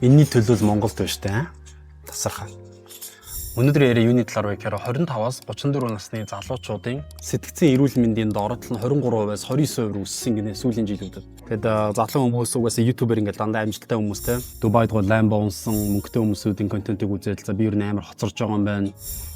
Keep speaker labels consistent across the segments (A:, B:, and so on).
A: Энэний төлөөл Монголд байна шүү дээ. Тасархаа. Өнөөдөр яриа юуны талаар вэ гэхээр 25-аас 34 насны залуучуудын сэтгцийн эрүүл мэндийн доротол нь 23%-аас 29% рүү өссөн гинэ сүүлийн жилүүдэд. Тэгэд залуу хүмүүс угаасаа ютубер ингээл дандаа амжилттай хүмүүстэй Дубайд Ламбо унсан мөнгөтэй хүмүүсүүдийн контентыг үзэл за би юу нээр хоцорж байгаа юм байна.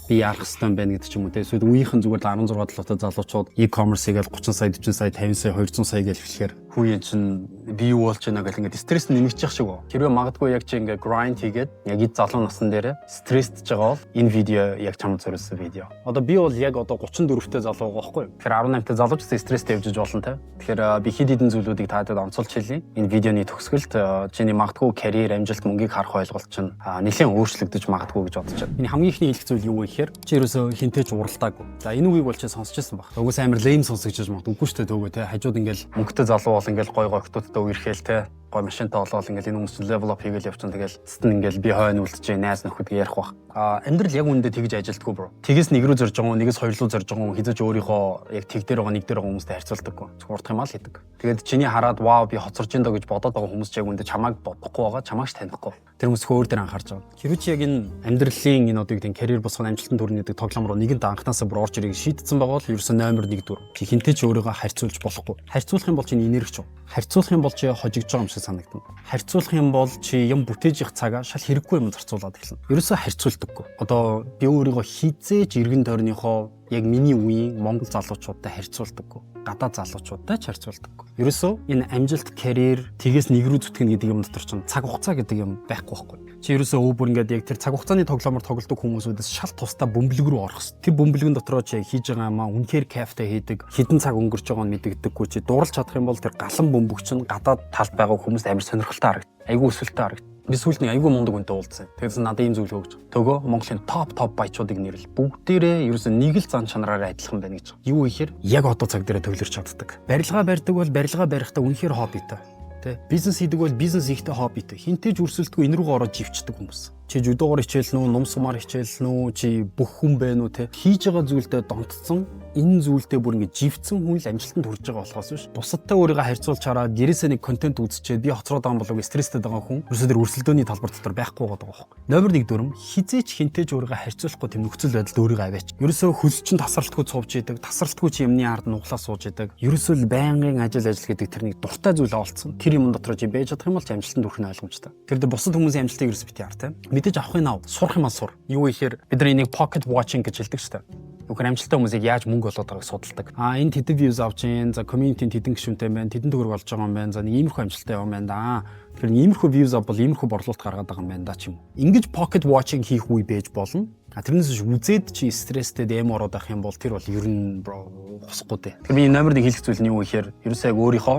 A: Би яарах хэрэгтэй юм байна гэдэг ч юм уу те. Эсвэл үеийнхэн зүгээр 16 талтай залуучууд e-commerce-ийг 30 сая, 40 сая, 50 сая, 200 сая гэж хэлэхээр хүүе чинь би юу болж байна гэл ингээд стресс нэмэгдчих шиг ба. Хэрвээ магадгүй яг чи ингээд grind хийгээд яг эд залуу насн дээр стрессдж байгаа бол энэ видео яг чамд зориулсан видео. Одоо би бол яг одоо 34-тэй залуу байгаа байхгүй юу? Тэгэхээр 18-тай залууч стресстэй явж болно те. Тэгэхээр би хэд хэдэн зүйлүүдийг таадад онцолж хэлье. Энэ видеоны төгсгөлд чиний магадгүй карьер, амжилт, мөнгийг харах ойлголт чинь нэлээд өөрчлөгдөж магадгүй гэж бодож байна. Энэ хамгийн ихний хэлэх зүйл юу вэ гэхээр чи ерөөсөө хинтээч уралдаагүй. За энэ үгийг бол чи сонсч байсан баг. Угаас амар лейм сонсогдож магадгүй үгүй шүү дээ төөгөө те. Хажууд ингээл мөнгөтэй залуу бол ингээл гой октодтой үерхэл те. Гой машинтай болоод ингээл энэ хүмүүс level up хийгээл явчихсан. Тэгэл цэст нь ингээл би хойно үлдчихээ найз нөхөд ярих бах. Амьдрал яг үүндээ тэгж ажилтгүй бро. Тэгээс нэг рүү зорж байгаа, нэгээс хоёр руу зорж байгаа хизэж өөрийнхөө яг тэг дээр байгаа нэг дээр байгаа хүмүүстэй харьцуулдаггүй. Урдах юм аа л хийдэг. Тэгээд чиний хараад вау би хоцорж ин доо гэж бодоод байгаа хүмүүс ч яг үүндээ чамайг бодохгүй байгаа, чамайг ч танихгүй. Тэр хүмүүс хөөр дээр анхаарч байгаа. Хэрвээ чи яг энэ амьдралын энэ одоо гэдэг карьер босгох амжилтанд хүрнэ гэдэг тоглоом руу нэгэнт анханасаа бүр орж ирэх шийдсэн байгаа бол ерөөсөө номер 1 дүр. Чи хинтээ ч өөрийгөө харьцуулж болохгүй. Харьцуулах юм бол чи энергич. Харьцуулах юм бол чи хожигдж байгаа юм шиг санагдана. Харьцуулах юм бол чи юм бүтээж их цагаа шал хэрэггүй юм зарцуулаад эхэлнэ. Ерөөсөө харьцуулдаггүй. Одоо би өөрийгөө хизээж эргэн тойрныхоо яг миний үеийн монгол залуучуудтай харьцуулдаггүй. Гадаад залуучуудтай ч харьцуулдаггүй. Ерөөсөө энэ амжилт, карьер, тгээс нэг рүү зүтгэх гэдэг юм дотор чинь цаг хугацаа гэдэг юм байхгүй байхгүй. Чи ерөөсөө өөр ингээд яг тэр цаг хугацааны тоглоомор тоглодог хүмүүсүүдээс шал тусдаа бөмбөлөг рүү орох хэрэгтэй. Тэр бөмбөлөгөн дотроо чи хийж байгаа юмаа үнэхээр кайфтай хийдэг, хідэн цаг өнгөрч байгаа нь мэддэгдэггүй чи дууралж чадах юм бол тэр галан бөмбөг чинь гадаад талд байгаа хүмүүст амар сонирхолтой харагд. Айгуу өсөлттэй харагд. Би сүүлд нэг айгүй мундаг үнтэй уулзсан. Тэгээс надад ийм зүйл өгч. Төгөө Монголын топ баячуудыг нэрлэл. Бүгдээрээ ерөөсөө нэг л зан чанараараа адилхан байна гэж. Юу ихээр яг одоо цаг дээр төвлөрч чаддаг. Барилга барьдаг бол барилга барихтаа үнэхээр хоббитой. Тэ бизнес хийдэг бол бизнес хийхдээ хоббитой. Хинтээж өрсөлдөггүй энэ рүү ороод живчдэг хүмүүс. Чи жүдөгөр хичээл нүү, ном сумаар хичээл нүү, чи бүх хүн байна уу те. Хийж байгаа зүйлдээ донтцсон энэ зүйлдээ бүр ингэ живцсэн хүн л амжилтанд хүрэж байгаа болохоос биш. Бусадтай өөрийгөө харьцуулж хараад гэрээсээ нэг контент үзчихээд би хоцроод байгаа болов стресстэй байгаа хүн ерөөсөө тэр өрсөлдөөний талбар дотор байхгүй байгаа байхгүй. Номер 1 дүрм хизээч хинтээж өөрийгөө харьцуулахгүй тэм нөхцөл байдалд өөрийгөө аваач. Ерөөсөө хөлчин тасралтгүй цувж идэг, тасралтгүй чи юмны ард нуглаа сууж идэг. Ерөөсөө л байнгын ажил гэдэг тэр нэг дуртай зүйл олцсон. Тэр юм дотор чи байж чадах юм бол амжилтанд хүрэх нь ойлгомжтой. Тэр дээр бусад хүмүүсийн амжилтыг ерөөсөө бити хар те. Мэдээж авахын ав. Сурах юм аа сур. Юу ихээр бид нар энийг pocket watching гэж хэлдэг шүү дээ. Үгүй амжилттай хүмүүсийг яаж мөнгө олоод байгааг судалдаг. Энд тэдэн views авч ийн, за community-ийн тэдэн гишүүнтэй байна, тэдэн төгрөг олж байгаа юм байна. За нэг иймэрхүү амжилттай юм байна да. Тэгэхээр иймэрхүү views авбал иймэрхүү борлуулалт гаргаад байгаа юм байна да ч юм уу. Ингэж pocket watching хийх үе байж болно. Тэрнээс үзээд чи стресстэй дэм ороод авах юм бол тэр бол ер нь босхгүй дээ. Тэгэхээр би номер 1 хэлэх зүйл нь юу гэхээр ерөөсөө яг өөрийнхөө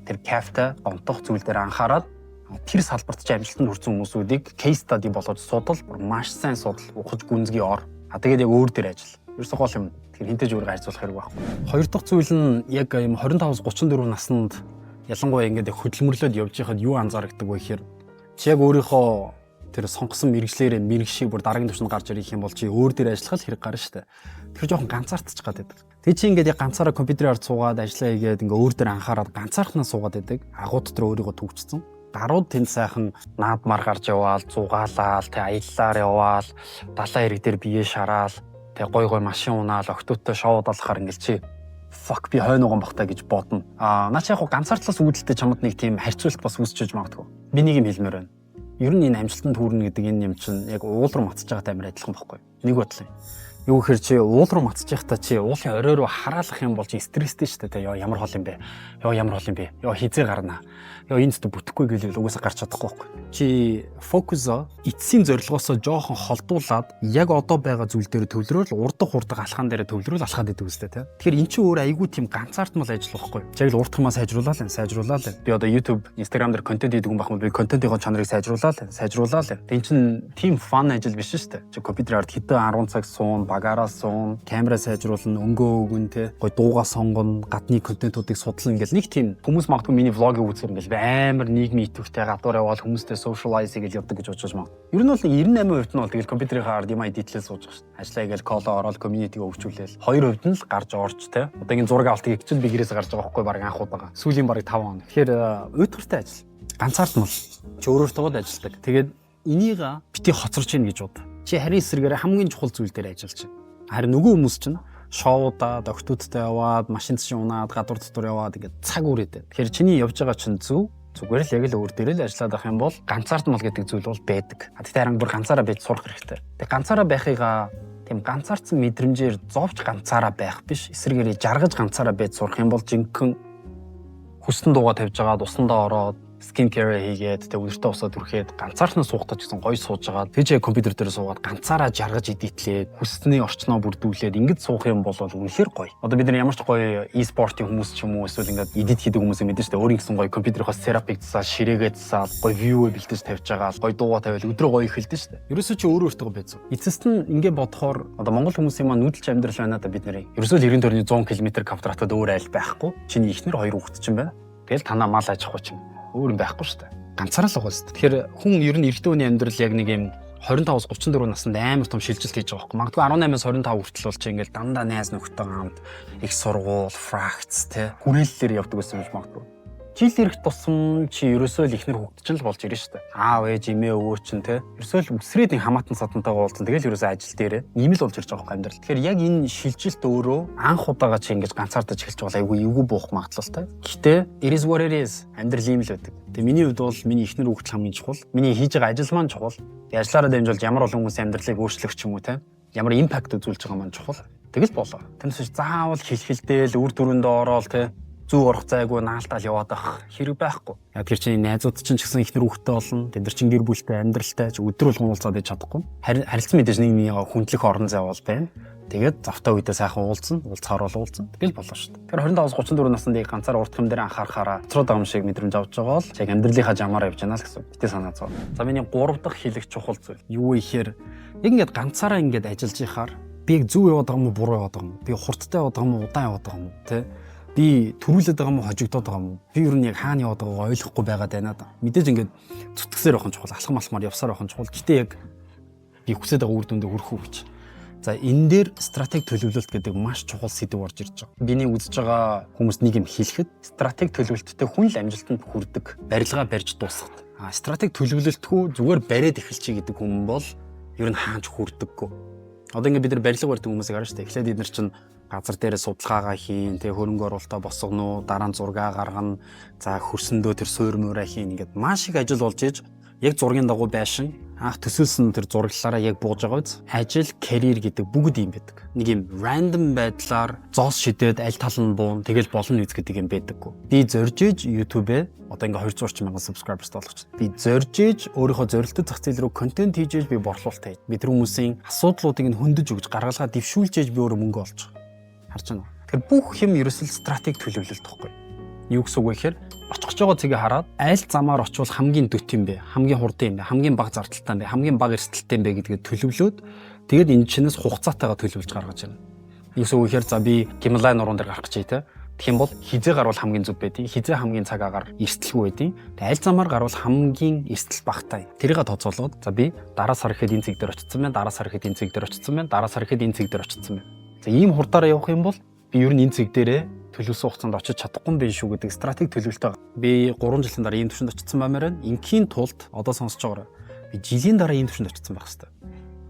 A: тэр кайфтай онтох зүйл дээр анхаарал тэр салбарт чи амжилтанд хүрсэн хүмүүсүүдийг case study болгож судал, маш сайн судал, ухаж гүнзгий ор. Тэгээд яг өөр дээр ажил. Ерөөсөө гол юм. Тэгэхээр хинтэж өөрийгөө харьцуулах хэрэг байхгүй. Хоёр дахь зүйл нь яг юм 25-аас 34 наснд ялангуяа ингээд хөдөлмөрлөд явж байхад юу анзаардаг вэ гэхээр чи яг өөрийнхөө тэр сонгосон мэрэгчлэрээ мэрэгшиг бүр дараагийн түвшинд гарч ирэх юм бол чи өөр дээр ажиллах хэрэг гарна шүү дээ. Тэр жоохон ганцаардчих гад байдаг. Тэг чи ингээд яг ганцаараа компьютерээр суугаад ажиллаа хийгээд ингээд өөр дээр анхаарал ганцаархнаа суугаад байдаг. Агууд дотор өөрийгөө төвчсөн. Гарууд тэнд сайхан наадмаар гарч яваал, зугаалаал, тэг аяллаар яваал, далайн ирэг дээр бие шараал, тэг гой машин унаал, октодтой шоу далахаар ингээл чи fuck би хойно уган бахтай гэж бодно. Наа чи яг ганцаардлаас үүдэлтэй чамд нэг тийм харьцуулт бас үүсчиж магадгүй. Би нэг юм хэлмээр байна. Ер нь энэ амжилтанд хүрнэ гэдэг энэ юм чинь яг уул руу мацж байгаатай амар адилхан байхгүй. Нэг бодлоо. Юу гэхээр чи уул руу мацж байхдаа чи уулын орой руу хараалах юм бол чи стресстэй шүү дээ. Яа ямар хол юм бэ? Яа ямар хол юм бэ? Яа хизээ гарна. Яа энэ зү бүтэхгүй гэлээ угаасаа гарч чадахгүй байхгүй. Чи фокусо эцсийн зорилгоосоо жоохон холдуулаад яг одоо байгаа зүйл дээр төвлөрөөл урдаг алхаан дээр төвлөрөөл алхаад идэв үстэй тий. Тэгэхээр эн чинь өөр айгүй тийм ганцаардмал ажил байхгүй. Яг л урдах юмаа сайжруулаа л. Би одоо YouTube, Instagram дээр контент хийдэг юм бахмал би контентын чанарыг сайжруулаа л. Энд чинь тийм фан ажил биш шүү дээ. Чи компьютераар хэдэн 10 цаг суун, багаараа суун, камера сайжруулна, өнгөө өгөн тий. Гой дуугаа сонгоно, гадны контентуудыг судлаа ингээл нэг тийм хүмүүс магадгүй миний влогийг үзэх ингээл амар нийгмийн идэвхтэй гадуур яваад хүмүүстэй socialize гэж явдаг гэж бодож байна. Ер нь бол 98% нь бол тэгэл компьютерийн ард юм эдитлээ сууж байгаа шүү дээ. Ажлаа ингээл коло ороод community-г өвчүүлээл 2% нь л гарч орж тий. Одоо ингэ зураг авалтыг хичээл би гэрээс гарч байгаа байхгүй баг анх удаага. Сүүлийн барыг 5 хоног. Тэгэхээр уйтгартай ажил. Ганцаардмал. Чи өөрөөсөө ажилладаг. Тэгээд энийг бити хоцорч ийн гэж бод. Чи харин эсрэгээр хамгийн чухал зүйл дээр ажиллаж байна. Харин нөгөө хүмүүс чинь шоудаа, доктуудтай яваад, машин цэшин унаад, гадуур дотор яваад ингээд цаг үрээд. Тэгэхээр чиний явж байгаа чинь зүгээр л яг л өөр дээр л ажиллаад авах юм бол ганцаардмал гэдэг зүйл бол байдаг. Гэхдээ харин бүр ганцаараа байж сурах хэрэгтэй. Тэг ганцаараа байхыг тийм ганцаарцсан мэдрэмжээр зовж ганцаараа байх биш. Эсрэгээр жаргаж ганцаараа байж сурах юм бол жинхэнэ хүссэн дуугаа тавьж байгаа, усандаа ороод skin care хийгээд тэг өдөртөө усаа түрхээд ганцаархнаа суугатаж гэсэн гоё сууж байгаа. Тэг чи компьютер дээр суугаад ганцаараа жаргаж эдитлээд хүссний орчноо бүрдүүлээд ингэж суух юм бол үнэхээр гоё. Одоо бид нар ямар ч гоё e-спортын хүмүүс ч юм уу эсвэл ингээд эдит хийдэг хүмүүс юм мэдэн шүү дээ. Өөрийн гэсэн гоё компьютероос терапиг засаа, ширээгээ засаа, гоё view бэлдэж тавьж байгаа, гоё дуугаа тавиал өдрөө гоё эхэлдэж шүү дээ. Ерөөсөө чи өөртөө байж. Эцэст нь ингээд бодохоор одоо монгол хүмүүсийн маань нүүдэлч амьдрал байна да бид нарыг. Ерөөсөө 90 тонны 100 км квадратад өөр айл байхгүй. Чиний ихнэр хоёр хүүхэд ч юм байна. Тэгэл танаа мал аж ахуй ч юм. Өөр юм байхгүй шүү дээ. Ганцаараа л байгаа шүү дээ. Тэгэхээр хүн ер нь эрэгтэй хүний амьдрал яг нэг юм 25-аас 34 наснд амар том шилжилт хийж байгаа байхгүй. Магадгүй 18-аас 25 хүртэл бол чи ингээл дандаа найз нөхдөд хамт их сургууль, фракц те хүрээллээр явдаг гэсэн юм шиг магадгүй. Жил ирэх тусам чи ерөөсөө л ихнэр хөгдөж л болж ирнэ шүү дээ. Аав ээж эмээ өвөө чин те ерөөсөө л өсрээд хамаатан садантайгаа уулзсан. Тэгэл ерөөсөө ажил дээрээ ийм л болж ирж байгаа байхгүй амьдрал. Тэгэхээр яг энэ шилжилт өөрөө анх удаага чи ингэж ганцаардаж эхэлж байгаа айгүй эвгүй буух магадлалтай. Гэхдээ it is what it is. Амьдрал ийм л байдаг. Тэгээ миний хувьд бол миний ихнэр хөгдөл хамгийн чухал. Миний хийж байгаа ажил маань чухал. Тэгээ ажиллаараа дамжуулж ямар олон хүмүүсийн амьдралыг өөрчлөх ч юм уу те ямар импакт үзүүлж байгаа маань чухал. Тэгэл болоо. Тэрнээс заавал хилхэлдээл үр дүрэндээ ороод те зүү орох зайгүй наалтаал яваад байх хэрэг байхгүй. Яг тэр чинь найзууд чинь ч гэсэн ихнэр хүүхдтэй болно. Тэд нар чинь гэр бүлтэй, амьдралтай ч өдөр болгон уулзаад иж чадахгүй. Харилцан мэдээж нэг нэгээ хүндлэх орон зай бол байна. Тэгээд завтай үедээ сайхан уулзсан, уулзахаар бол уулзсан. Тэгэл болоо шүү дээ. Тэр 25-34 наснд ганцаар урт хэм дээр анхаарахаараа дотроо дагам шиг мэдрэмж авч байгаа бол яг амьдралынхаа жамаараа явж байна л гэсэн. Битээ санаа зов. За миний 3 дахь хэлэх чухал зүйл юу ихээр яг ингээд ганцаараа ингээд ажиллаж ихаар би яг зөв яваад байгаа юм уу, буруу яваад байгаа юм уу? Би хурдтай яваад байгаа юм уу, удаан яваад байгаа юм уу, тэ? Би төрүүлээд байгаа юм уу, хожигдоод байгаа юм уу? Би ер нь яг хаана яваад байгаагаа ойлгохгүй байгаад байна да. Мэдээж ингээд зүтгэсээр явах нь чухал, алхам алхмаар явсаар явах нь чухал. Гэтэ яг би хүсэж байгаа үр дүндээ хүрэх үү гэж. За энэ дээр стратеги төлөвлөлт гэдэг маш чухал сэдв орж ирж байгаа. Биний үзэж байгаа хүмүүс нэг юм хэлэхэд стратеги төлөвлөлттэй хүн л амжилтанд хүрдэг, барилгаа барьж дуусгах. Стратеги төлөвлөлтгүй зүгээр бариад эхэлчихье гэдэг хүн бол ер нь хаанч хүрдэггүй. Одоо ингээд бид нар барилга барьдаг хүмүүсийг харж штэ. Эхлээд бид нар чинь газар дээрээ судалгаагаа хийн, тэгээ хөрөнгө оруулалтаа босгоно, дараа нь зураг гаргана, за хөрсөндөө тэр суур муураа хийн, ингээд маш их ажил болж иж яг зургийн дагуу байшин анх төсөөлсөн тэр зураглалаараа яг бууж байгаа биз. Ажил, карьер гэдэг бүгд юм байдаг. Нэг юм random байдлаар зоос шидээд аль тал нь буун тэгэл болно үз гэдэг юм байдаггүй. Би зорж иж YouTube-ээ одоо ингээ 200 мянган subscribers болгоч. Би зорж иж өөрийнхөө зорилттой зах зээл рүү контент хийж иж би борлуулалт хийж. Би тэр хүмүүсийн асуудлуудыг нь хөндөж өгж гаргалгаа дэвшүүлж иж би өөрөө мөнгө олж байгаа. Харж байна уу? Тэгэхээр бүх юм ерөөсөл стратеги төлөвлөлт тохгүй. Юу гэсэн үг вэ гэхээр очих байгаа цэгээ хараад аль замаар очивол хамгийн дөт юм бэ? Хамгийн хурдан юм бэ? Хамгийн бага зардалтай юм бэ? Хамгийн бага эрсдэлтэй юм бэ гэдгээ төлөвлөөд тэгээд энэ чинээс хугацаатайгаа төлөвлөж гаргаж ирнэ. Юу гэсэн үг гэхээр за би Гималай нуруунд дээр гарах гэж те. Тэгэх юм бол хизээ гарвал хамгийн зөв байдیں۔ Хизээ хамгийн цаг агаар эрсдэлгүй байдیں۔ Тэгээд аль замаар гарвал хамгийн эрсдэл багтаа. Тэрийг тооцоолоод за би дараа сар ихэд энэ цэг дээр очсон байна. Дараа сар ихэд энэ цэг дээр очсон байна. Дараа сар ихэд энэ цэг дээр очсон байна. За ийм хурдаараа явах юм бол би ер нь энэ цэг дээрээ төлөвлөсөн хугацаанд очиж чадахгүй юм биш шүү гэдэг стратеги төлөвлөлтөө. Би 3 жилийн дараа ийм төвшөнд очсон баймаар байна. Инхийн тулд одоо сонсож байгаарай. Би жилийн дараа ийм төвшөнд очсон байх хэрэгтэй.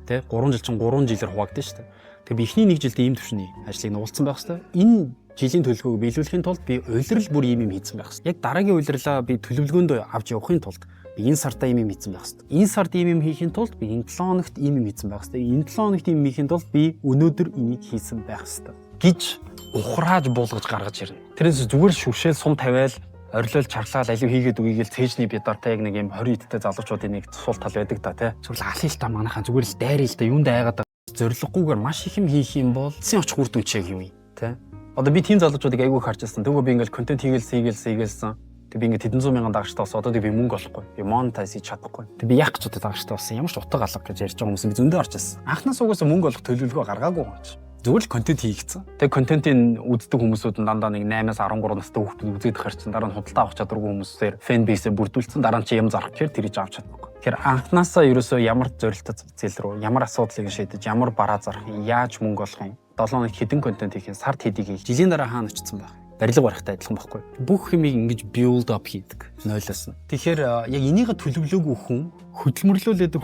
A: Тэ 3 жил чинь 3 жилээр хуваагдсан шүү дээ. Тэгээ би эхний 1 жилд ийм төвшний ажлыг нуулсан байх хэрэгтэй. Энэ жилийн төлөвлөгөөг биелүүлэхийн тулд би уйлрал бүр ийм юм хийсэн байх хэрэгтэй. Яг дараагийн уйлралаа би төлөвлөгөөнд авч явахын тулд би энэ сартаа ийм юм хийсэн байх хэрэгтэй. Энэ сард ийм юм хийхин тулд би энэ 7 хоногт ийм юм хийсэн байх хэрэгтэй. Энэ 7 хоногт ийм хийхин тулд би өнөөдөр энийг хийсэн байх хэрэгтэй гэж ухрааж буулгаж гаргаж ирнэ. Тэрнээс зүгээр шүршээл сум тавиал орилол чарлал алив хийгээд үгийгээл цээжний бидартай яг нэг юм 20 идтэй залуучуудын нэг сул тал байдаг та тий. Зүгээр л алхил та манайхан зүгээр л дайрал та юунд айгаад зориггүйгээр маш их юм хийх юм бол цэн очих үр дүнчээ юм тий. Одоо би тийм залуучуудыг айгүй харж байсан. Тэгвэл би ингээл контент хийгэлсэн. Тэг би ингээд хэдэн зуун мянган дагагчтай болсон. Одоо тэг би мөнгө олохгүй. Би монетайз хийж чадахгүй. Тэг би яг ч удаа дагагчтай болсон. Ямар ч утга алга гэж ярьж байгаа хүмүүс би зөндөө орж ирсэн. Анхнаас угаасаа мөнгө олох төлөвлөгөө гаргаагүй юм чи. Зүгээр л контент хийгдсэн. Тэг контентын үздэг хүмүүсүүд нь дандаа нэг 8-аас 13 настай хүүхдүүд үзээд харчин дараа нь худалдаа авах чадваргүй хүмүүсээр фэн бейсээ бүрдүүлсэн. Дараа нь чи юм зарах гэхээр тэрийг авч чадахгүй. Тэгэхээр анхнаасаа ерөөсөө ямар зорилттой зээл рүү, ямар асуудлыг шийдэж, ямар бараа зарах, яаж мөнгө олох юм. 7 хоногт хэдэн контент хийх юм, сард хэдийг хийх, жилийн дараа хаана очсон байх. барилга барихтай адилхан байхгүй. Бүх юмыг ингэж build up хийдэг. Нойлоос нь. Тэгэхээр яг энийгээ төлөвлөөгүй хүн хөдөлмөрлүүлээд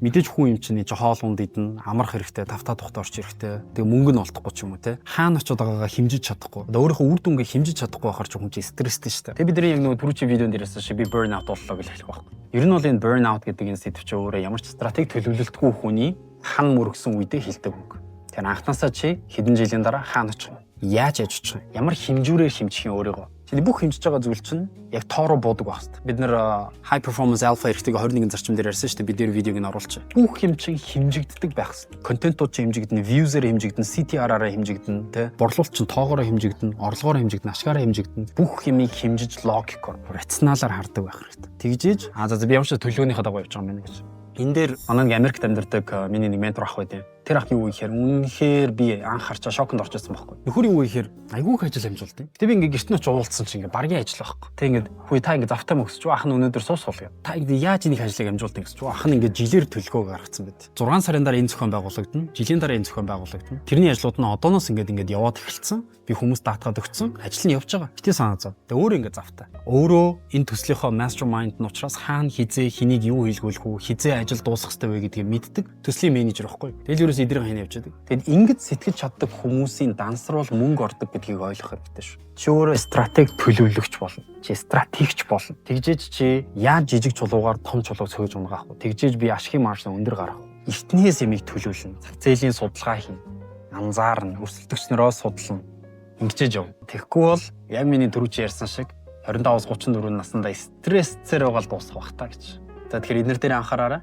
A: мэдээж хүн юм чинь хоолунд идэн амрах хэрэгтэй, тавтаа тухтай орч хэрэгтэй. Тэгээ мөнгө нь олдохгүй ч юм уу те. Хаана очиод байгаагаа хэмжиж чадахгүй. Өөрийнхөө үр дүнгээ хэмжиж чадахгүй байхаар ч хүн чинь стресстэй шүү дээ. Тэгээ бид нар яг нөгөө түрүүчийн видеонд дээрээс би burnout боллоо гэж хэлэх байхгүй. Ер нь бол энэ burnout гэдэг энэ сэдв чинь өөрөө ямар ч стратеги төлөвлөлтгүй хүний хан мөрөгсөн үедээ хэлдэг үг. Тэгэхээр анхнаасаа чи хэдэн жилийн дараа хаана очих вэ? Яаж ажиллах вэ? Ямар хэмжүүрээр хэмжих юм өөрийгөө. Чиний бүх хэмжиж байгаа зүйл чинь яг тоо руу буудаг байх хэвээр. Бид нэр high performance alpha эрхтэйг 21 зарчим дээр ярьсан шүү дээ. Бид нэр видеог нь оруулчих. Бүх юм чинь хэмжигддэг байх хэвээр. Контентууд чинь хэмжигдэнэ, views-ээр хэмжигдэнэ, CTR-аараа хэмжигдэнэ, тэ. Борлуулалт чинь тоогоороо хэмжигдэнэ, орлогоороо хэмжигдэнэ, ашгаараа хэмжигдэнэ. Бүх юмыг хэмжиж логикоор, рационалаар хардаг байх хэрэгтэй. Тэгжээж би ямар ч төлөвлөгөөнийхөө дагуу явж байгаа юм байна гэж. Энэ дээр манай Америкт амьдардаг миний нэг ментор ах байдیں۔ Тэр ах юу гэхээр үнэхээр би анх харчаа шоконд орчихсон байхгүй. Нөхөр юу гэхээр айгүйх ажил амжуулдаг. Гэтэ би ингээ гэрт нь уулцсан чинь ингээ баргийн ажил байхгүй. Тэг ингээ хүү та ингээ завтаа мөксөж ах нь өнөөдөр суусуул гэх. Та ингээ яаж энийг ажлыг амжуулдаг гэсэн чинь ах нь ингээ жилээр төлгөө гаргацсан байд. 6 сарын дараа энэ зохион байгуулагдана. Жилийн дараа энэ зохион байгуулагдана. Тэрний ажлууд нь одооноос ингээ яваад эхэлсэн. Би хүмүүс даатгаад өгсөн. Ажил нь явж байгаа. Гэтэ санаа зов. Тэг өөрөө ингээ завтаа. Өөрөө энэ төслийнхөө mastermind нь учраас хаана хизээ хэнийг юу хийлгүүлэх үү, хизээ ажил дуусгах ёстой вэ гэдгийг мэддэг төслийн менежер байхгүй. Тэгэл ерөөс эдрийн хань явж байдаг. Тэгэд ингэж сэтгэж чаддаг хүмүүсийн дансруул мөнгө ордог гэдгийг ойлгох хэрэгтэй шүү. Чи өөрөө стратеги төлөвлөгч болно. Чи стратегч болно. Тэгжээж чи яаж жижиг чулуугаар том чулуу сөөж унгаах вэ? Тэгжээж би ашигын маржны өндөр гарах вэ? Эртнээс ямиг төлөвлөн. Цаг зээлийн судалгаа хийн. Анзаарна, өрсөлдөгчнөрөө судална. Ингэж яв. Тэгэхгүй бол яг миний түрүүч ярьсан шиг 25-34 наснда стрессээр байгаа л дуусах бах та гэж. За тэгэхээр эднэр дээр анхаараарай.